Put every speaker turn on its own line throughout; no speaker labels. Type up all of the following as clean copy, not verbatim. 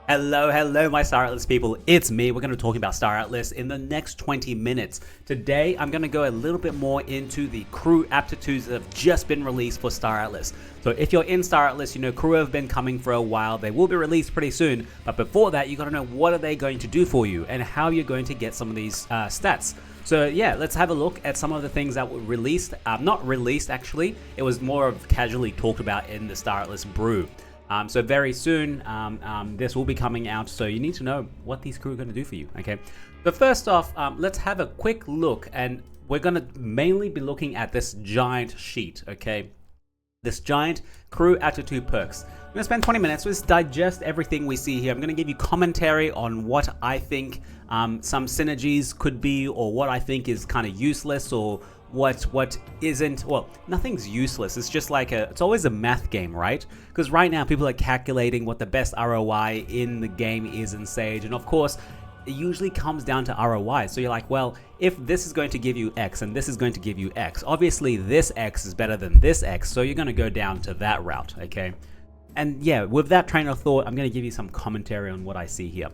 Hello, my staratlas people. It's me. We're going to be talking about staratlas in the next 20 minutes. Today, I'm going to go a little bit more into the crew aptitudes that have just been released for staratlas. So if you're in staratlas, you know crew have been coming for a while. They will be released pretty soon. But before that, you got to know what are they going to do for you and how you're going to get some of these stats. So yeah, let's have a look at some of the things that were released. Not released actually. It was more of casually talked about in the staratlas brew. So very soon, this will be coming out, so you need to know what these crew are going to do for you, okay? So first off, let's have a quick look, and we're going to mainly be looking at this giant sheet, okay? This giant crew aptitude perks. I'm going to spend 20 minutes, let's digest everything we see here. I'm going to give you commentary on what I think some synergies could be, or what I think is kind of useless, or what isn't. Well, nothing's useless. It's just like it's always a math game, right? Because right now people are calculating what the best ROI in the game is in Sage, and of course it usually comes down to ROI. So you're like, well, if this is going to give you X and this is going to give you X, obviously this X is better than this X, so you're going to go down to that route, okay? And yeah, with that train of thought, I'm going to give you some commentary on what I see here.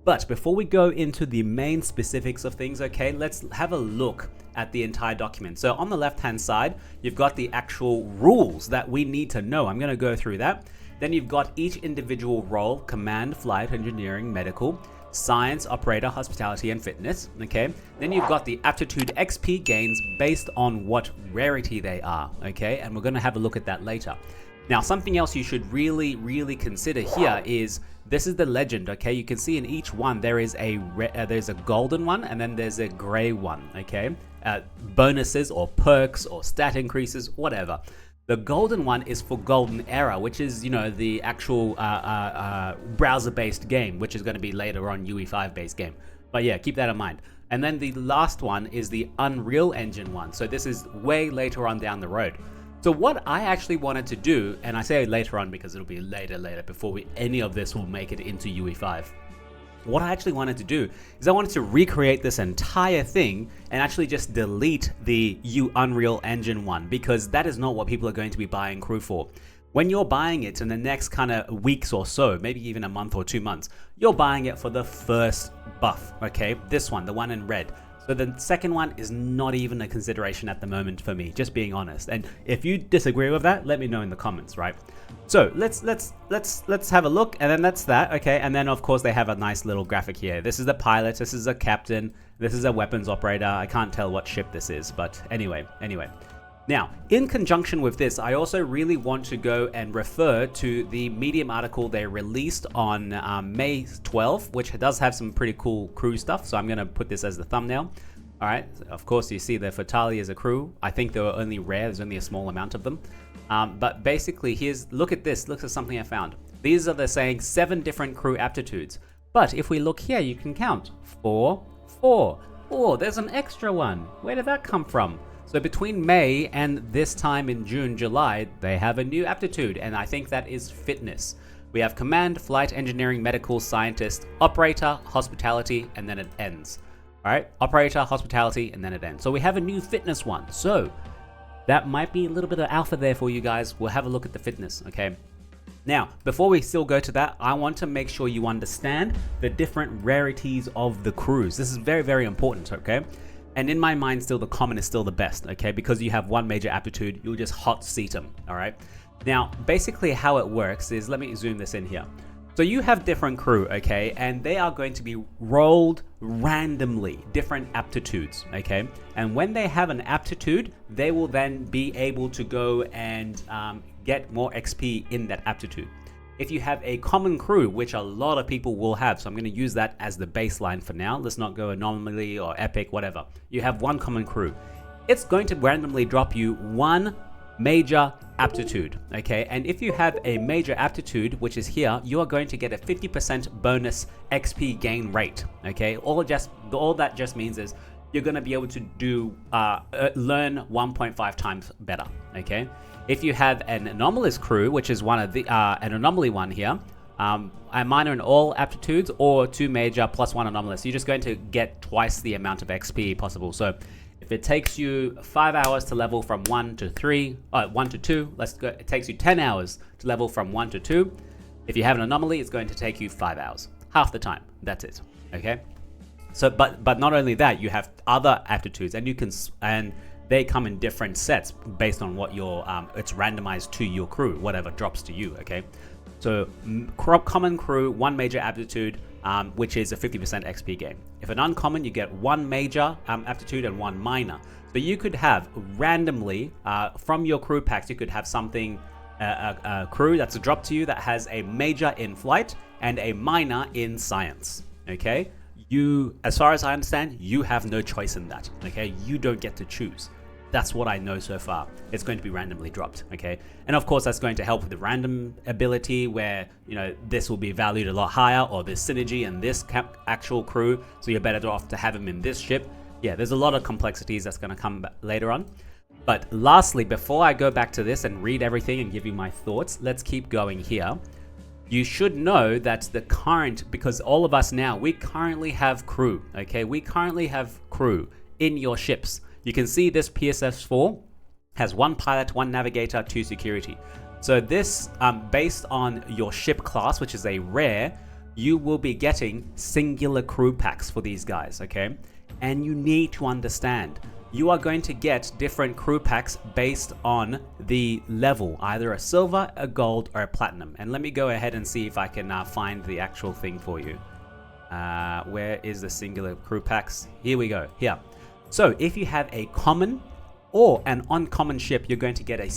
But before we go into the main specifics of things, okay, let's have a look at the entire document. So on the left-hand side, you've got the actual rules that we need to know. I'm going to go through that. Then you've got each individual role: command, flight, engineering, medical, science, operator, hospitality, and fitness, okay? Then you've got the aptitude XP gains based on what rarity they are, okay? And we're going to have a look at that later. Now, something else you should really consider here is this is the legend, okay? You can see in each one there is there's a golden one and then there's a gray one, okay? Bonuses or perks or stat increases, whatever. The golden one is for golden era, which is, you know, the actual browser-based game, which is going to be later on UE5-based game. But yeah, keep that in mind. And then the last one is the Unreal Engine one. So this is way later on down the road. So what I actually wanted to do, and I say later on because it'll be later before any of this will make it into UE5. What I actually wanted to do is I wanted to recreate this entire thing and actually just delete the Unreal Engine one, because that is not what people are going to be buying crew for. When you're buying it in the next kind of weeks or so, maybe even a month or 2 months, you're buying it for the first buff, okay? This one, the one in red. So the second one is not even a consideration at the moment for me, just being honest. And if you disagree with that, let me know in the comments, right? So let's have a look, and then that's that, okay? And then of course they have a nice little graphic here. This is the pilot, this is a captain, this is a weapons operator. I can't tell what ship this is, but anyway. Now, in conjunction with this, I also really want to go and refer to the Medium article they released on May 12th, which does have some pretty cool crew stuff. So I'm going to put this as the thumbnail. All right. Of course, you see the Fatali as a crew. I think they were only rare. There's only a small amount of them. But basically, look at this. Look at something I found. These are saying 7 different crew aptitudes. But if we look here, you can count 4. Oh, there's an extra one. Where did that come from? So between May and this time in June, July, they have a new aptitude, and I think that is fitness. We have command, flight, engineering, medical, scientist, operator, hospitality, and then it ends. All right, operator, hospitality, and then it ends. So we have a new fitness one. So that might be a little bit of alpha there for you guys. We'll have a look at the fitness, okay? Now, before we still go to that, I want to make sure you understand the different rarities of the crews. This is very important, okay? And in my mind, still the common is still the best, okay? Because you have one major aptitude, you'll just hot seat them, all right? Now, basically how it works is, let me zoom this in here. So you have different crew, okay? And they are going to be rolled randomly, different aptitudes, okay? And when they have an aptitude, they will then be able to go and get more XP in that aptitude. If you have a common crew, which a lot of people will have, so I'm going to use that as the baseline for now. Let's not go anomaly or epic, whatever. You have one common crew. It's going to randomly drop you one major aptitude, okay? And if you have a major aptitude, which is here, you are going to get a 50% bonus XP gain rate, okay? All that just means is you're going to be able to do learn 1.5 times better, okay? If you have an anomalous crew, which is one of the an anomaly one here, a minor in all aptitudes or 2 major plus 1 anomalous, you're just going to get twice the amount of XP possible. So if it takes you 5 hours to level from 1 to 2, let's go. It takes you 10 hours to level from 1 to 2. If you have an anomaly, it's going to take you 5 hours. Half the time. That's it. Okay? So, but not only that, you have other aptitudes, and they come in different sets based on what it's randomized to your crew, whatever drops to you. Okay? So common crew, 1 major aptitude, which is a 50% XP gain. If an uncommon, you get 1 major aptitude and 1 minor. So you could have randomly from your crew packs, you could have something, a crew that's a drop to you that has a major in flight and a minor in science. Okay, as far as I understand, you have no choice in that. Okay, you don't get to choose. That's what I know so far. It's going to be randomly dropped, okay? And of course, that's going to help with the random ability where, this will be valued a lot higher, or this synergy and this actual crew, so you're better off to have him in this ship. Yeah, there's a lot of complexities that's going to come later on. But lastly, before I go back to this and read everything and give you my thoughts, let's keep going here. You should know that because all of us now, we currently have crew, okay? We currently have crew in your ships. You can see this PSS4 has 1 pilot, 1 navigator, 2 security. So this, based on your ship class, which is a rare, you will be getting singular crew packs for these guys, okay? And you need to understand, you are going to get different crew packs based on the level, either a silver, a gold, or a platinum. And let me go ahead and see if I can find the actual thing for you. Where is the singular crew packs? Here we go, here. So if you have a common or an uncommon ship, you're going to get a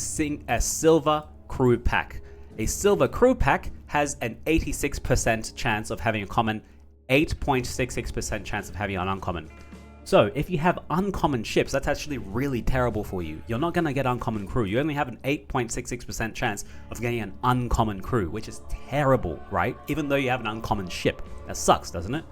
silver crew pack. A silver crew pack has an 86% chance of having a common, 8.66% chance of having an uncommon. So if you have uncommon ships, that's actually really terrible for you. You're not going to get uncommon crew. You only have an 8.66% chance of getting an uncommon crew, which is terrible, right? Even though you have an uncommon ship. That sucks, doesn't it?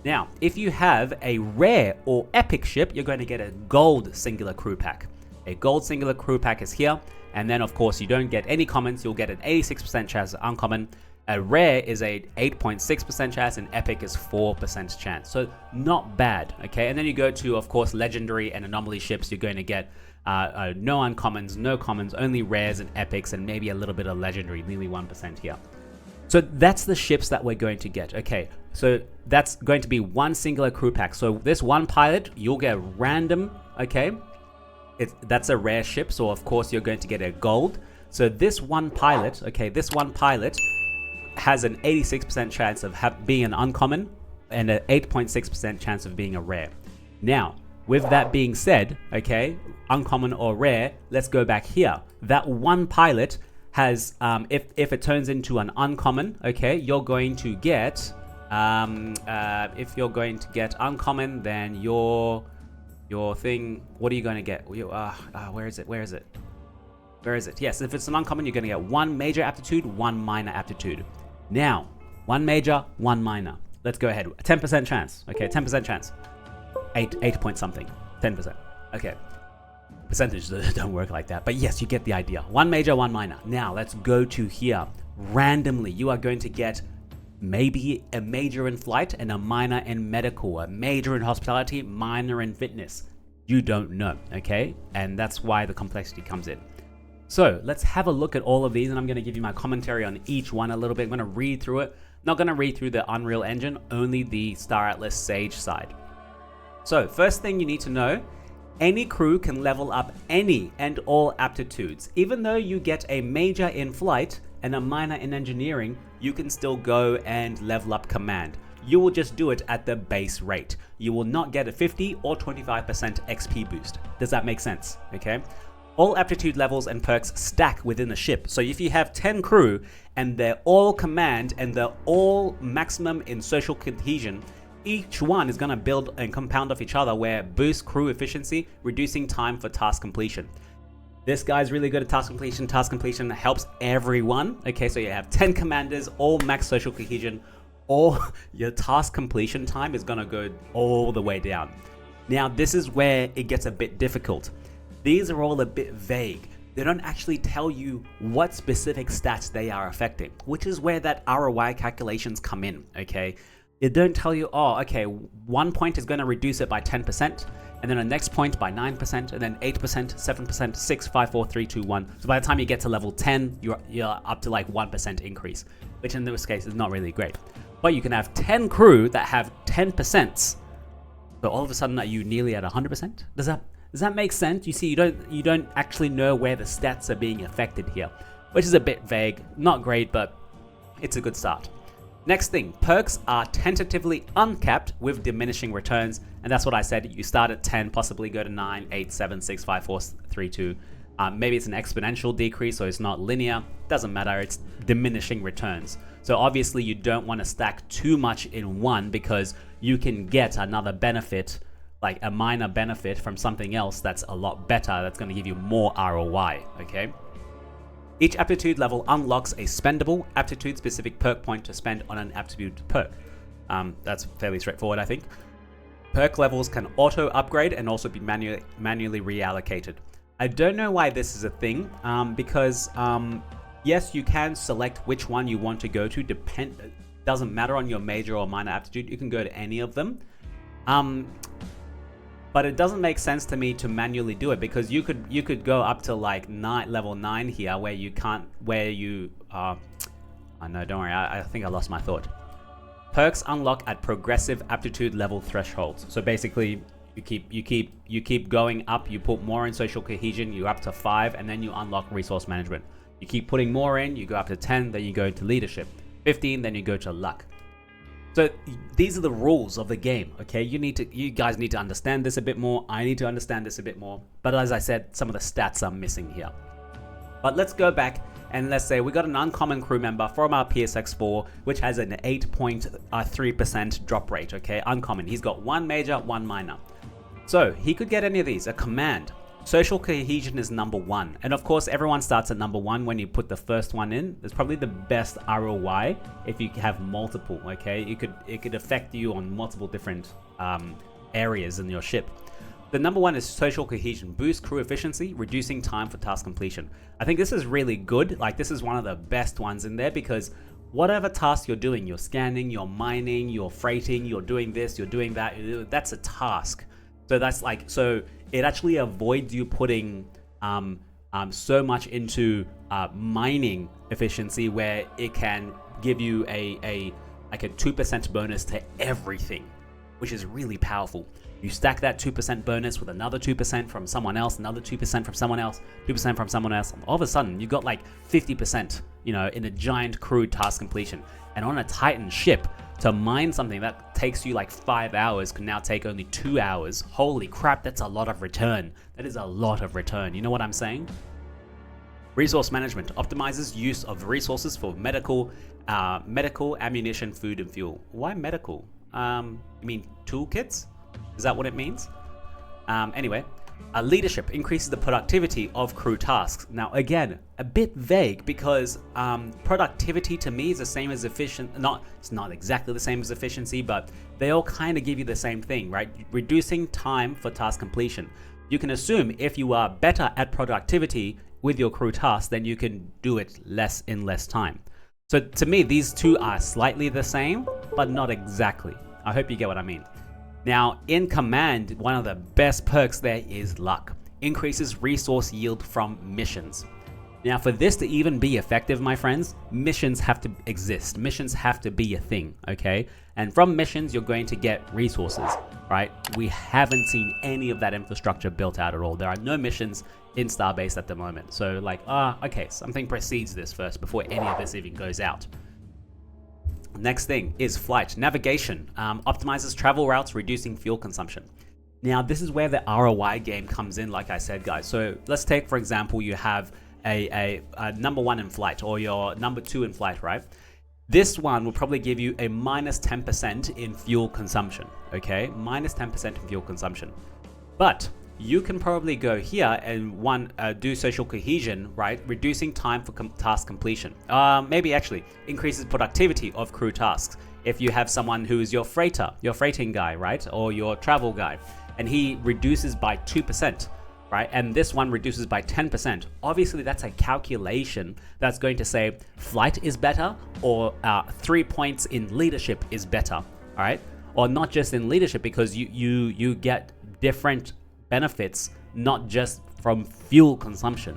Now, if you have a rare or epic ship, you're going to get a gold singular crew pack. A gold singular crew pack is here. And then, of course, you don't get any commons. You'll get an 86% chance of uncommon. A rare is a 8.6% chance, and epic is 4% chance. So not bad, okay? And then you go to, of course, legendary and anomaly ships. You're going to get no uncommons, no commons, only rares and epics, and maybe a little bit of legendary, nearly 1% here. So that's the ships that we're going to get. Okay, so that's going to be 1 singular crew pack. So this 1 pilot, you'll get random, okay? That's a rare ship, so of course you're going to get a gold. So this 1 pilot, okay, this 1 pilot has an 86% chance of being an uncommon and an 8.6% chance of being a rare. Now, with that being said, okay, uncommon or rare, let's go back here. That 1 pilot has, if it turns into an uncommon, okay, you're going to get, if you're going to get uncommon, then your thing, what are you going to get? Where is it? Yes, if it's an uncommon, you're going to get 1 major aptitude, 1 minor aptitude. Now, 1 major, 1 minor. Let's go ahead. 10% chance. Okay, 10% chance. 8 point something. 10%. Okay. Percentages don't work like that. But yes, you get the idea. 1 major, 1 minor. Now, let's go to here. Randomly, you are going to get maybe a major in flight and a minor in medical, a major in hospitality, minor in fitness. You don't know, okay? And that's why the complexity comes in. So let's have a look at all of these, and I'm going to give you my commentary on each one a little bit. I'm going to read through it. Not going to read through the Unreal Engine, only the staratlas Sage side. So first thing you need to know, any crew can level up any and all aptitudes. Even though you get a major in flight and a minor in engineering, you can still go and level up command. You will just do it at the base rate. You will not get a 50 or 25% XP boost. Does that make sense? Okay. All aptitude levels and perks stack within a ship. So if you have 10 crew and they're all command and they're all maximum in social cohesion, each one is going to build and compound off each other, where boost crew efficiency, reducing time for task completion. This guy's really good at task completion. Task completion helps everyone. Okay, so you have 10 commanders, all max social cohesion, or your task completion time is going to go all the way down. Now, this is where it gets a bit difficult. These are all a bit vague. They don't actually tell you what specific stats they are affecting, which is where that ROI calculations come in, okay? It don't tell you, oh, okay, 1 point is going to reduce it by 10%, and then a next point by 9%, and then 8%, 7%, 6, 5, 4, 3, 2, 1. So by the time you get to level 10, you're up to like 1% increase, which in this case is not really great. But you can have 10 crew that have 10%. So all of a sudden, are you nearly at 100%? Does that make sense? You see, you don't actually know where the stats are being affected here, which is a bit vague. Not great, but it's a good start. Next thing, perks are tentatively uncapped with diminishing returns, and that's what I said. You start at 10, possibly go to 9, 8, 7, 6, 5, 4, 3, 2. Maybe it's an exponential decrease, so it's not linear. Doesn't matter, it's diminishing returns. So obviously you don't want to stack too much in one, because you can get another benefit, like a minor benefit from something else that's a lot better, that's going to give you more ROI, okay? Each aptitude level unlocks a spendable aptitude-specific perk point to spend on an aptitude perk. That's fairly straightforward, I think. Perk levels can auto-upgrade and also be manually reallocated. I don't know why this is a thing, because yes, you can select which one you want to go to. Doesn't matter on your major or minor aptitude. You can go to any of them. But it doesn't make sense to me to manually do it, because you could go up to like level 9 here where you can't, oh no, don't worry, I think I lost my thought. Perks unlock at progressive aptitude level thresholds. So basically you keep going up, you put more in social cohesion, you're up to 5, and then you unlock resource management. You keep putting more in, you go up to 10, then you go to leadership. 15, then you go to luck. So these are the rules of the game, okay? You guys need to understand this a bit more. I need to understand this a bit more. But as I said, some of the stats are missing here. But let's go back and let's say we got an uncommon crew member from our PSX4, which has an 8.3% drop rate, okay? Uncommon. He's got 1 major, 1 minor. So he could get any of these. A command. Social cohesion is number 1. And of course, everyone starts at number 1 when you put the first one in. It's probably the best ROI if you have multiple, okay? It could affect you on multiple different areas in your ship. The number 1 is social cohesion. Boost crew efficiency, reducing time for task completion. I think this is really good. Like, this is one of the best ones in there, because whatever task you're doing, you're scanning, you're mining, you're freighting, you're doing this, you're doing that, that's a task. So that's like, so it actually avoids you putting so much into mining efficiency, where it can give you like a 2% bonus to everything, which is really powerful. You stack that 2% bonus with another 2% from someone else, another 2% from someone else, 2% from someone else. All of a sudden, you got like 50%, in a giant crew task completion. And on a Titan ship, to mine something that takes you like 5 hours can now take only 2 hours. Holy crap, that's a lot of return. That is a lot of return. You know what I'm saying? Resource management optimizes use of resources for medical, ammunition, food, and fuel. Why medical? You mean toolkits? Is that what it means? Anyway, leadership increases the productivity of crew tasks. Now, again, a bit vague, because productivity to me is the same as efficient. It's not exactly the same as efficiency, but they all kind of give you the same thing, right? Reducing time for task completion. You can assume if you are better at productivity with your crew tasks, then you can do it in less time. So to me, these two are slightly the same, but not exactly. I hope you get what I mean. Now, in command, one of the best perks there is luck. Increases resource yield from missions. Now, for this to even be effective, my friends, missions have to exist. Missions have to be a thing, okay? And from missions, you're going to get resources, right? We haven't seen any of that infrastructure built out at all. There are no missions in Starbase at the moment. So like, okay, something precedes this first before any of this even goes out. Next thing is flight. Navigation optimizes travel routes, reducing fuel consumption. Now, this is where the ROI game comes in, like I said, guys. So let's take, for example, you have a number 1 in flight, or your number 2 in flight, right? This one will probably give you a minus 10% in fuel consumption, okay? Minus 10% in fuel consumption. But you can probably go here and do social cohesion, right? Reducing time for task completion. Maybe actually increases productivity of crew tasks. If you have someone who is your freighting guy, right? Or your travel guy, and he reduces by 2%, right? And this one reduces by 10%. Obviously, that's a calculation that's going to say flight is better, or 3 points in leadership is better, all right? Or not just in leadership, because you get different benefits, not just from fuel consumption.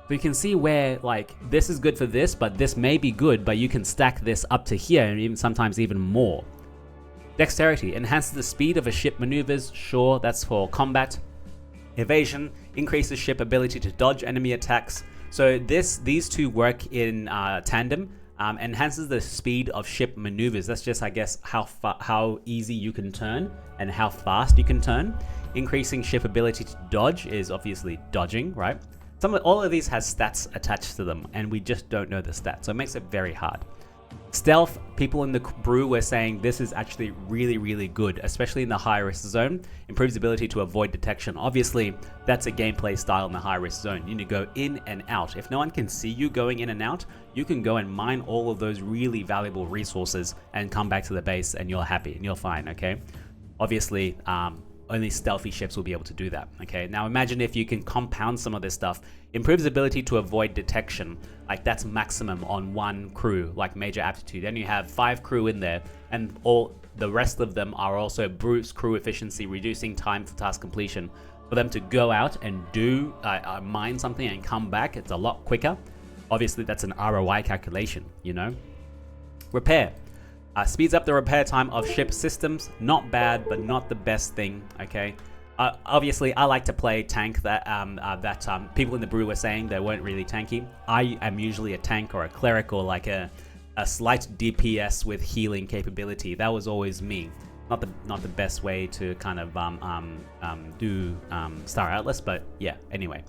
So you can see where like this is good for this, but this may be good, but you can stack this up to here and even sometimes even more. Dexterity enhances the speed of a ship maneuvers. Sure, that's for combat. Evasion increases ship ability to dodge enemy attacks. So these two work in tandem. Enhances the speed of ship maneuvers. That's just, I guess, how easy you can turn and how fast you can turn. Increasing ship ability to dodge is obviously dodging, right? All of these has stats attached to them, and we just don't know the stats, so it makes it very hard. Stealth, people in the brew were saying this is actually really, really good, especially in the high risk zone. Improves ability to avoid detection. Obviously, that's a gameplay style in the high risk zone. You need to go in and out. If no one can see you going in and out, you can go and mine all of those really valuable resources and come back to the base and you're happy and you're fine, okay? Obviously, only stealthy ships will be able to do that, okay? Now imagine if you can compound some of this stuff. Improves ability to avoid detection. Like that's maximum on one crew, like major aptitude. Then you have 5 crew in there, and all the rest of them are also boost crew efficiency, reducing time for task completion. For them to go out and do mine something and come back, it's a lot quicker. Obviously, that's an ROI calculation, you know? Repair. Speeds up the repair time of ship systems. Not bad, but not the best thing, okay? Obviously, I like to play tank that people in the brew were saying they weren't really tanky. I am usually a tank or a cleric or like a slight DPS with healing capability. That was always me. Not the best way to kind of do Star Atlas, but yeah, anyway.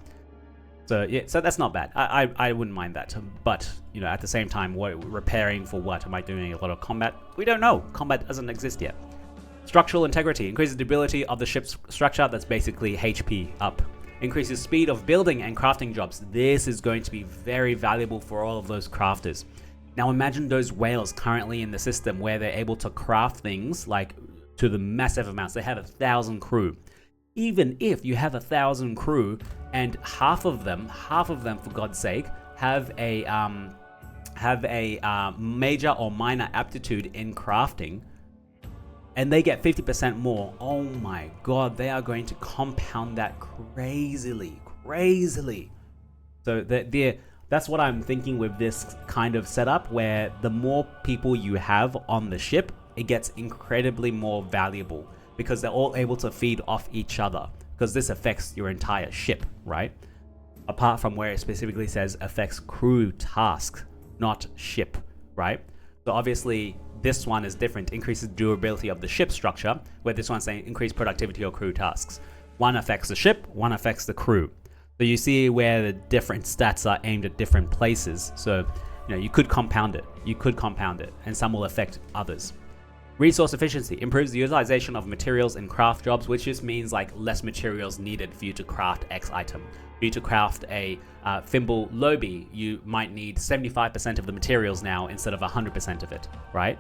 So yeah, so that's not bad. I wouldn't mind that. But you know, at the same time, repairing for what? Am I doing a lot of combat? We don't know. Combat doesn't exist yet. Structural integrity increases the durability of the ship's structure. That's basically HP up. Increases speed of building and crafting jobs. This is going to be very valuable for all of those crafters. Now imagine those whales currently in the system where they're able to craft things like to the massive amounts. They have 1,000 crew. Even if you have 1,000 crew and half of them for God's sake have a major or minor aptitude in crafting, and they get 50% more, oh my god, they are going to compound that crazily. So that's what I'm thinking with this kind of setup, where the more people you have on the ship, it gets incredibly more valuable because they're all able to feed off each other, because this affects your entire ship, right? Apart from where it specifically says affects crew tasks, not ship, right? So obviously, this one is different, increases durability of the ship structure, where this one's saying increase productivity or crew tasks. One affects the ship, one affects the crew. So you see where the different stats are aimed at different places. So, you know, you could compound it, and some will affect others. Resource efficiency improves the utilization of materials in craft jobs, which just means like less materials needed for you to craft X item. For you to craft a thimble lobby, you might need 75% of the materials now instead of 100% of it, right?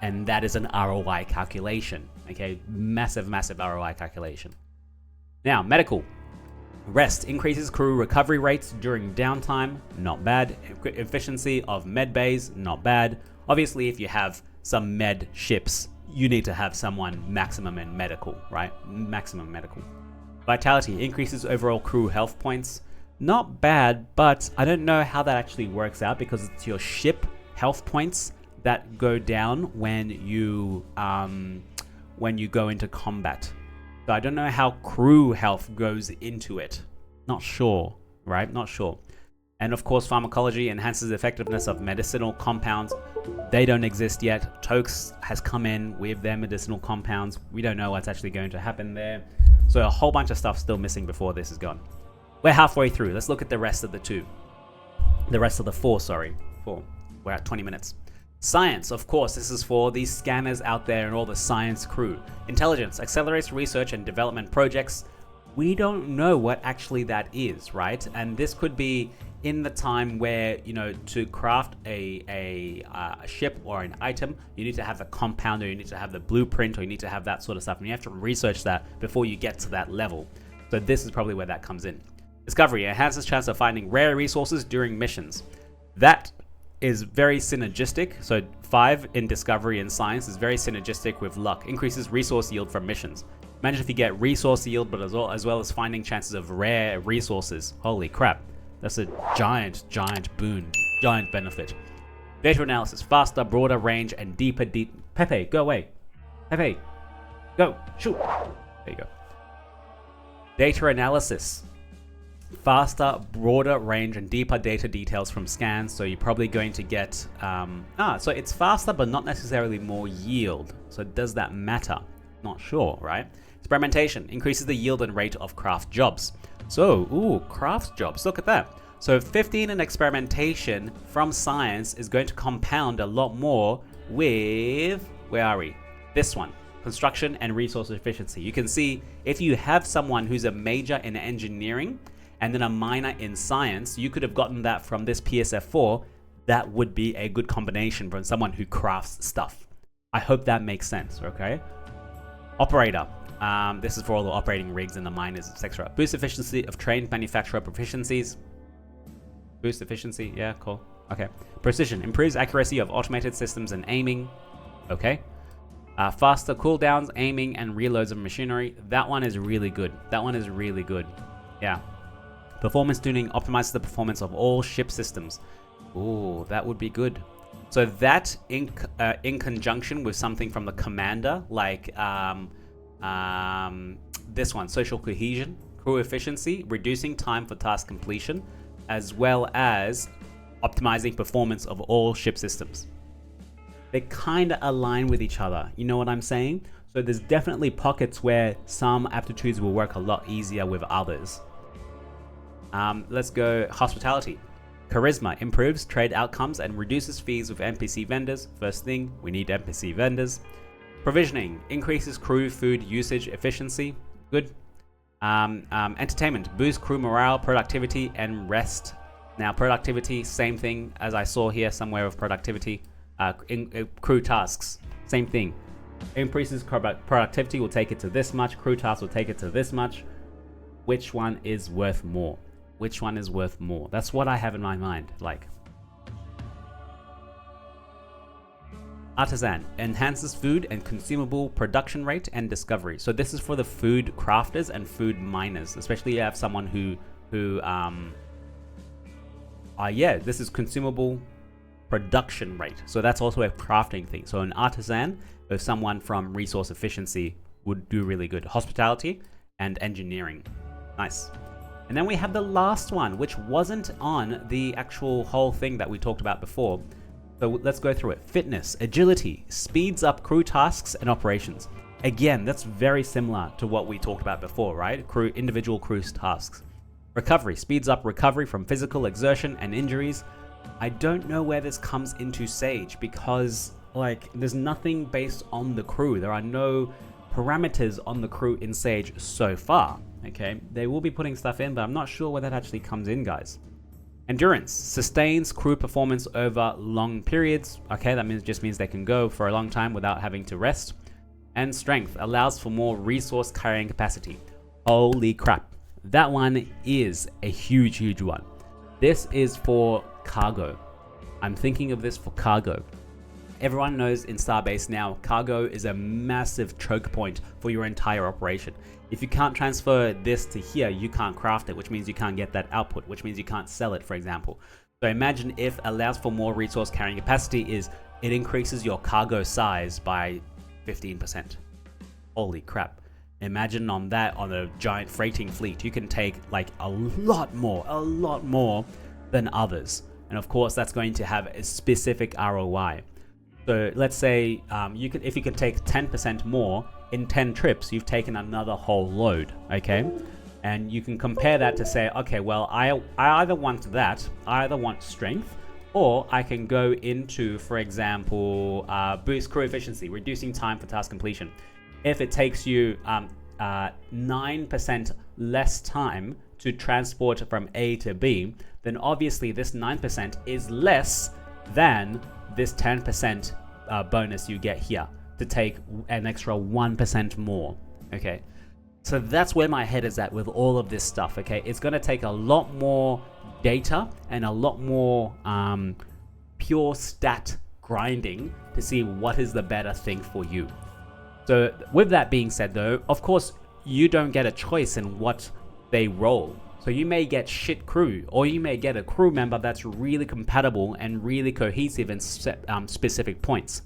And that is an ROI calculation, okay? Massive ROI calculation. Now, medical. Rest increases crew recovery rates during downtime, not bad. Efficiency of med bays, not bad. Obviously, if you have some med ships, you need to have someone maximum in medical, right? Maximum medical. Vitality increases overall crew health points. Not bad, but I don't know how that actually works out because it's your ship health points that go down when you go into combat. So I don't know how crew health goes into it. Not sure, right? Not sure. And of course, pharmacology enhances the effectiveness of medicinal compounds. They don't exist yet. Tokes has come in with their medicinal compounds. We don't know what's actually going to happen there. So a whole bunch of stuff still missing before this is gone. We're halfway through. Let's look at the rest of the four. We're at 20 minutes. Science, of course, this is for these scanners out there and all the science crew. Intelligence accelerates research and development projects. We don't know what actually that is, right? And this could be in the time where, you know, to craft a ship or an item, you need to have a compounder, you need to have the blueprint, or you need to have that sort of stuff. And you have to research that before you get to that level. So this is probably where that comes in. Discovery enhances chance of finding rare resources during missions. That is very synergistic. So 5 in discovery and science is very synergistic with luck. Increases resource yield from missions. Imagine if you get resource yield, but as well as finding chances of rare resources. Holy crap. That's a giant boon, giant benefit. Data analysis, faster, broader range, and deeper. Pepe, go away. Pepe, go, shoot. There you go. Data analysis, faster, broader range, and deeper data details from scans. So you're probably going to get, so it's faster, but not necessarily more yield. So does that matter? Not sure, right? Experimentation increases the yield and rate of craft jobs. So, craft jobs, look at that. So 15 in experimentation from science is going to compound a lot more with, where are we? This one, construction and resource efficiency. You can see if you have someone who's a major in engineering and then a minor in science, you could have gotten that from this PSF4. That would be a good combination from someone who crafts stuff. I hope that makes sense, okay? Operator. This is for all the operating rigs and the miners, etc. Boost efficiency of trained manufacturer proficiencies. Boost efficiency, yeah, cool. Okay. Precision improves accuracy of automated systems and aiming. Okay. Faster cooldowns, aiming, and reloads of machinery. That one is really good. That one is really good. Yeah. Performance tuning optimizes the performance of all ship systems. Ooh, that would be good. So that in conjunction with something from the commander, like this one, social cohesion, crew efficiency, reducing time for task completion, as well as optimizing performance of all ship systems. They kind of align with each other. You know what I'm saying? So there's definitely pockets where some aptitudes will work a lot easier with others. Let's go hospitality. Charisma improves trade outcomes and reduces fees with NPC vendors. First thing, we need NPC vendors. Provisioning increases crew food usage efficiency. Good. Entertainment boosts crew morale, productivity, and rest. Now, productivity, same thing as I saw here somewhere with productivity. Crew tasks, same thing. Increases productivity will take it to this much. Crew tasks will take it to this much. Which one is worth more? Which one is worth more? That's what I have in my mind. Like, artisan enhances food and consumable production rate and discovery. So this is for the food crafters and food miners, especially if you have someone this is consumable production rate. So that's also a crafting thing. So an artisan or someone from resource efficiency would do really good. Hospitality and engineering. Nice. And then we have the last one, which wasn't on the actual whole thing that we talked about before. So let's go through it. Fitness, agility, speeds up crew tasks and operations. Again, that's very similar to what we talked about before, right? Individual crew tasks. Recovery, speeds up recovery from physical exertion and injuries. I don't know where this comes into Sage because, like, there's nothing based on the crew. There are no parameters on the crew in Sage so far. Okay, they will be putting stuff in, but I'm not sure where that actually comes in, guys. Endurance sustains crew performance over long periods. Okay, that just means they can go for a long time without having to rest. And strength allows for more resource carrying capacity. Holy crap, that one is a huge one. This is for cargo. I'm thinking of this for cargo. Everyone knows in Starbase now, cargo is a massive choke point for your entire operation. If you can't transfer this to here, you can't craft it, which means you can't get that output, which means you can't sell it, for example. So imagine if allows for more resource carrying capacity is it increases your cargo size by 15%. Holy crap. Imagine on that, on a giant freighting fleet, you can take like a lot more than others. And of course, that's going to have a specific ROI. So let's say if you could take 10% more in 10 trips, you've taken another whole load, okay? And you can compare that to say, okay, well, I either want that, I either want strength, or I can go into, for example, boost crew efficiency, reducing time for task completion. If it takes you 9% less time to transport from A to B, then obviously this 9% is less than this 10% bonus you get here to take an extra 1% more. Okay, so that's where my head is at with all of this stuff. Okay, it's going to take a lot more data and a lot more pure stat grinding to see what is the better thing for you. So with that being said though, of course, you don't get a choice in what they roll. So you may get shit crew, or you may get a crew member that's really compatible and really cohesive in specific points.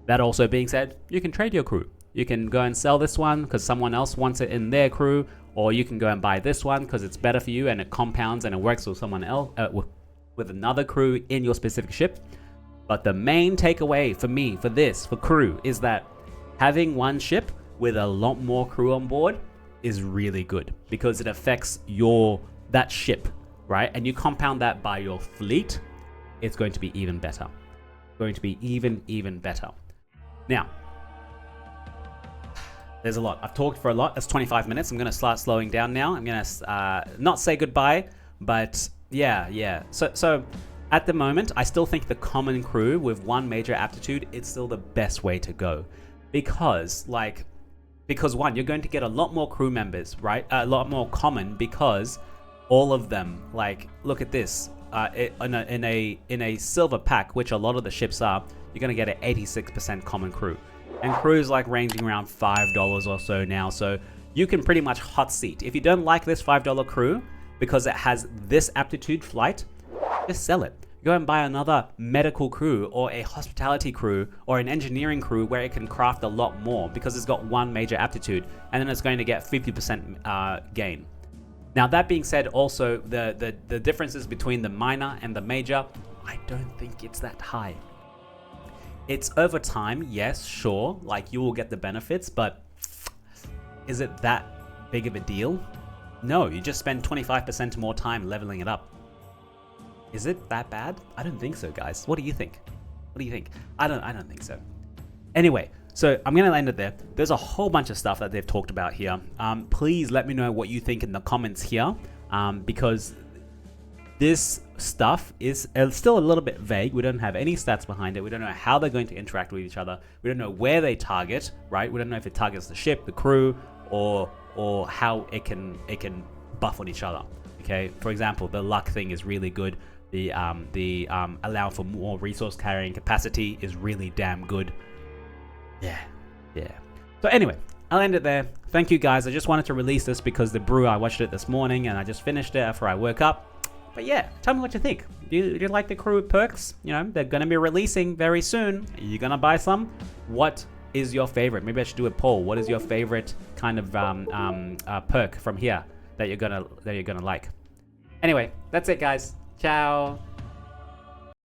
That also being said, you can trade your crew. You can go and sell this one because someone else wants it in their crew, or you can go and buy this one because it's better for you and it compounds and it works with someone else, with another crew in your specific ship. But the main takeaway for me, for crew, is that having one ship with a lot more crew on board is really good because it affects that ship, right? And you compound that by your fleet, it's going to be even better. Going to be even better. Now, there's a lot. I've talked for a lot. That's 25 minutes. I'm going to start slowing down now. I'm going to not say goodbye, but yeah. So at the moment, I still think the common crew with one major aptitude, it's still the best way to go. Because one, you're going to get a lot more crew members, right? A lot more common because all of them, like, look at this. In a silver pack, which a lot of the ships are, you're going to get an 86% common crew. And crews like ranging around $5 or so now. So you can pretty much hot seat. If you don't like this $5 crew because it has this aptitude flight, just sell it. Go and buy another medical crew or a hospitality crew or an engineering crew where it can craft a lot more because it's got one major aptitude, and then it's going to get 50% gain. Now that being said, also the differences between the minor and the major, I don't think it's that high. It's over time, yes, sure, like you will get the benefits, but is it that big of a deal? No, you just spend 25% more time leveling it up. Is it that bad? I don't think so, guys. What do you think? I don't think so. Anyway, so I'm gonna end it there. There's a whole bunch of stuff that they've talked about here. Please let me know what you think in the comments here, because this stuff is still a little bit vague. We don't have any stats behind it. We don't know how they're going to interact with each other. We don't know where they target, right? We don't know if it targets the ship, the crew, or how it can buff on each other. Okay, for example, the luck thing is really good. The allow for more resource carrying capacity is really damn good. Yeah. So anyway, I'll end it there. Thank you guys. I just wanted to release this because the brew, I watched it this morning and I just finished it after I woke up. But yeah, tell me what you think. Do you like the crew perks? You know, they're going to be releasing very soon. Are you going to buy some? What is your favorite? Maybe I should do a poll. What is your favorite kind of perk from here that you're gonna like? Anyway, that's it, guys. Ciao.